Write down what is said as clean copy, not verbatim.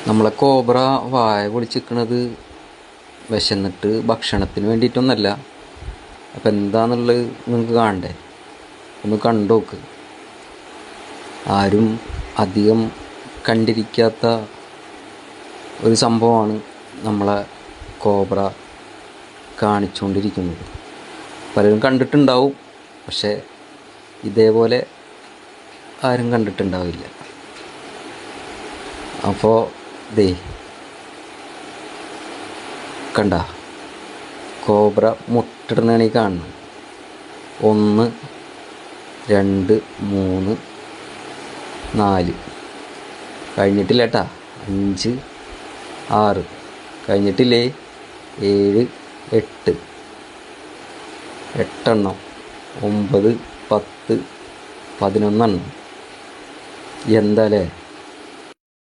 നമ്മളെ കോബ്ര വായ പൊളിച്ചിരിക്കണത് വിശന്നിട്ട് ഭക്ഷണത്തിന് വേണ്ടിയിട്ടൊന്നല്ല. അപ്പം എന്താണെന്നുള്ളത് നിങ്ങൾക്ക് കാണണ്ടേ? ഒന്ന് കണ്ടു നോക്ക്. ആരും അധികം കണ്ടിരിക്കാത്ത ഒരു സംഭവമാണ് നമ്മളെ കോബ്ര കാണിച്ചുകൊണ്ടിരിക്കുന്നത്. പലരും കണ്ടിട്ടുണ്ടാവും, പക്ഷേ ഇതേപോലെ ആരും കണ്ടിട്ടുണ്ടാവില്ല. അപ്പോൾ ദേ കണ്ട, കോബ്ര മുട്ടിടുന്നതാണ് ഈ കാണുന്നത്. 1 2 3 4 കഴിഞ്ഞിട്ടില്ല കേട്ടാ. 5 6 കഴിഞ്ഞിട്ടില്ലേ. 7 8 8 9 10 11 എന്താ അല്ലേ?